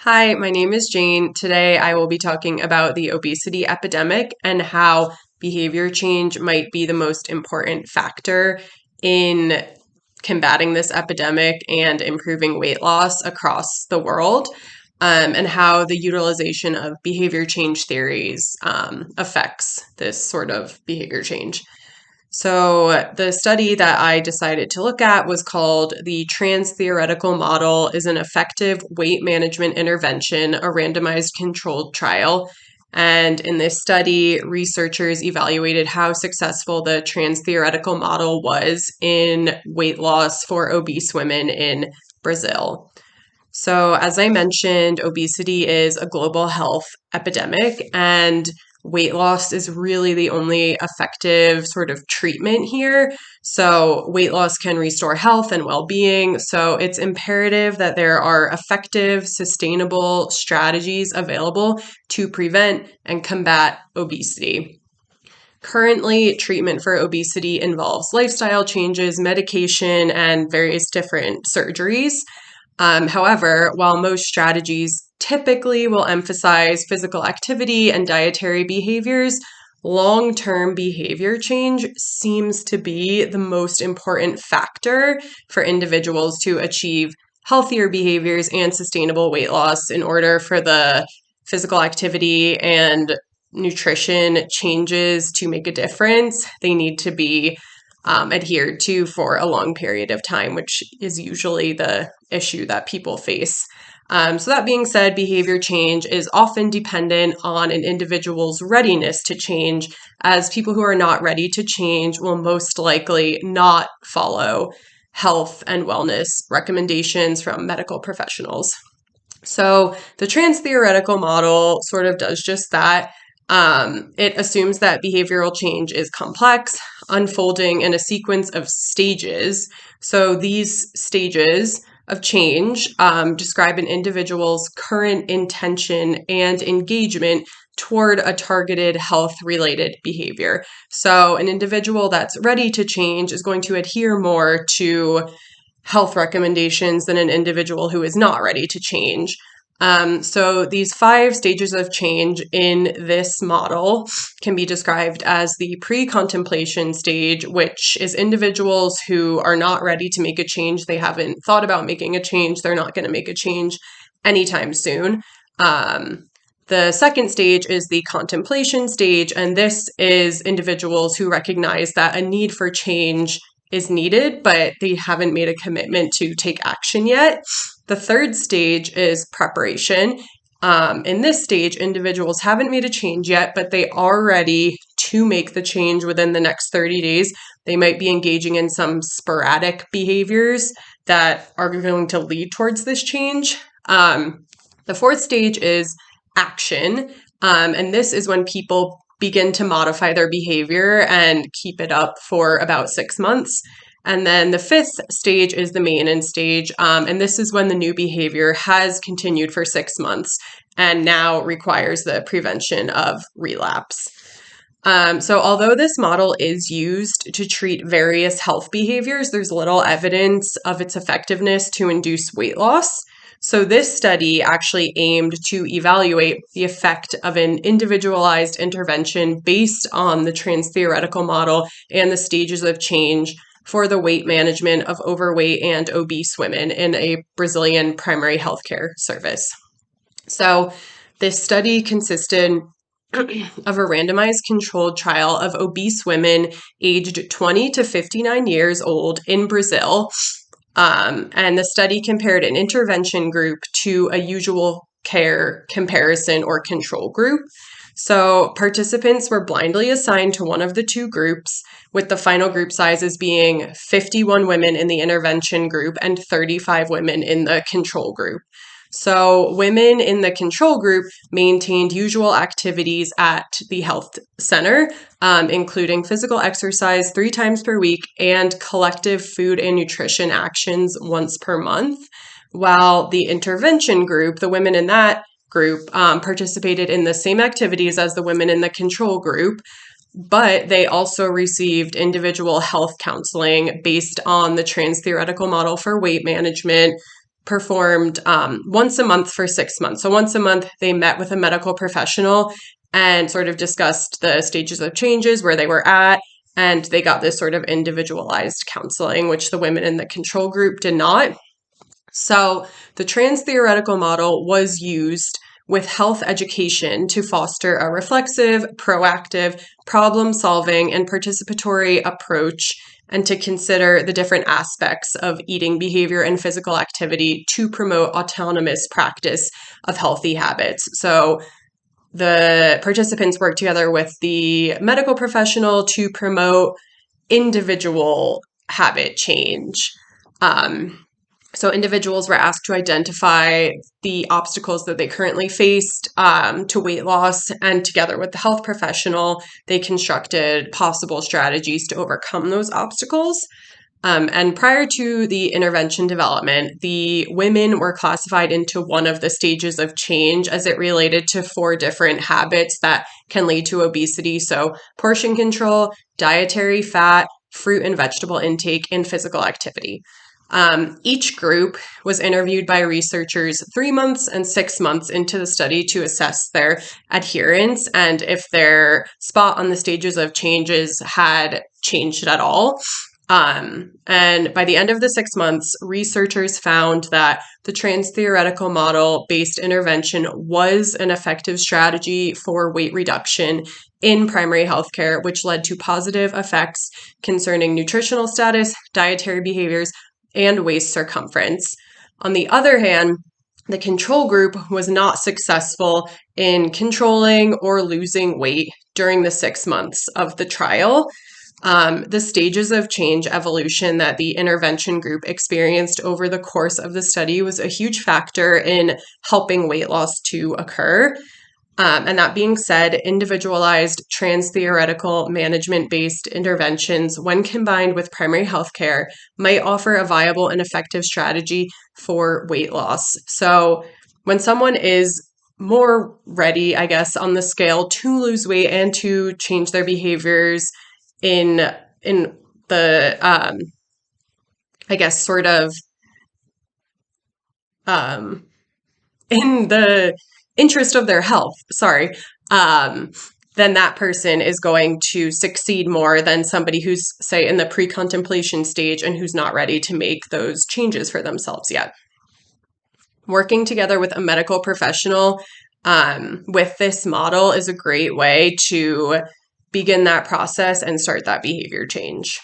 Hi, my name is Jane. Today I will be talking about the obesity epidemic and how behavior change might be the most important factor in combating this epidemic and improving weight loss across the world, and how the utilization of behavior change theories affects this sort of behavior change. So the study that I decided to look at was called the Transtheoretical Model is an Effective Weight Management Intervention, a randomized controlled trial. And in this study, researchers evaluated how successful the transtheoretical model was in weight loss for obese women in Brazil. So, as I mentioned, obesity is a global health epidemic, and weight loss is really the only effective sort of treatment here. So, weight loss can restore health and well being. So, it's imperative that there are effective, sustainable strategies available to prevent and combat obesity. Currently, treatment for obesity involves lifestyle changes, medication, and various different surgeries. However, while most strategies typically will emphasize physical activity and dietary behaviors, long term behavior change seems to be the most important factor for individuals to achieve healthier behaviors and sustainable weight loss. In order for the physical activity and nutrition changes to make a difference, they need to be adhered to for a long period of time, which is usually the issue that people face. So, that being said, behavior change is often dependent on an individual's readiness to change, as people who are not ready to change will most likely not follow health and wellness recommendations from medical professionals. So, the trans theoretical model sort of does just that. It assumes that behavioral change is complex, unfolding in a sequence of stages. So these stages of change describe an individual's current intention and engagement toward a targeted health-related behavior. So an individual that's ready to change is going to adhere more to health recommendations than an individual who is not ready to change. So these 5 stages of change in this model can be described as the pre-contemplation stage, which is individuals who are not ready to make a change. They haven't thought about making a change. They're not going to make a change anytime soon. The second stage is the contemplation stage, and this is individuals who recognize that a need for change is needed, but they haven't made a commitment to take action yet. The third stage is preparation. In this stage, individuals haven't made a change yet, but they are ready to make the change within the next 30 days. They might be engaging in some sporadic behaviors that are going to lead towards this change. The fourth stage is action, and this is when people begin to modify their behavior and keep it up for about 6 months. And then the fifth stage is the maintenance stage, and this is when the new behavior has continued for 6 months and now requires the prevention of relapse. So although this model is used to treat various health behaviors, there's little evidence of its effectiveness to induce weight loss. So this study actually aimed to evaluate the effect of an individualized intervention based on the transtheoretical model and the stages of change for the weight management of overweight and obese women in a Brazilian primary healthcare service. So this study consisted of a randomized controlled trial of obese women aged 20 to 59 years old in Brazil. And the study compared an intervention group to a usual care comparison or control group. So participants were blindly assigned to one of the 2 groups, with the final group sizes being 51 women in the intervention group and 35 women in the control group. So women in the control group maintained usual activities at the health center, including physical exercise 3 times per week and collective food and nutrition actions once per month, while the intervention group, the women in that group, participated in the same activities as the women in the control group, but they also received individual health counseling based on the transtheoretical model for weight management, performed once a month for 6 months. So once a month, they met with a medical professional and sort of discussed the stages of changes, where they were at, and they got this sort of individualized counseling, which the women in the control group did not. So the transtheoretical model was used with health education to foster a reflexive, proactive, problem-solving, and participatory approach, and to consider the different aspects of eating behavior and physical activity to promote autonomous practice of healthy habits. So the participants worked together with the medical professional to promote individual habit change. So individuals were asked to identify the obstacles that they currently faced to weight loss, and together with the health professional, they constructed possible strategies to overcome those obstacles. And prior to the intervention development, the women were classified into one of the stages of change as it related to 4 different habits that can lead to obesity. So portion control, dietary fat, fruit and vegetable intake, and physical activity. Each group was interviewed by researchers 3 months and 6 months into the study to assess their adherence and if their spot on the stages of changes had changed at all. And by the end of the 6 months, researchers found that the transtheoretical model-based intervention was an effective strategy for weight reduction in primary healthcare, which led to positive effects concerning nutritional status, dietary behaviors, and waist circumference. On the other hand, the control group was not successful in controlling or losing weight during the 6 months of the trial. The stages of change evolution that the intervention group experienced over the course of the study was a huge factor in helping weight loss to occur. And that being said, individualized transtheoretical management-based interventions, when combined with primary healthcare, might offer a viable and effective strategy for weight loss. So when someone is more ready, I guess, on the scale to lose weight and to change their behaviors in the I guess sort of in the interest of their health, then that person is going to succeed more than somebody who's, say, in the pre-contemplation stage and who's not ready to make those changes for themselves yet. Working together with a medical professional with this model is a great way to begin that process and start that behavior change.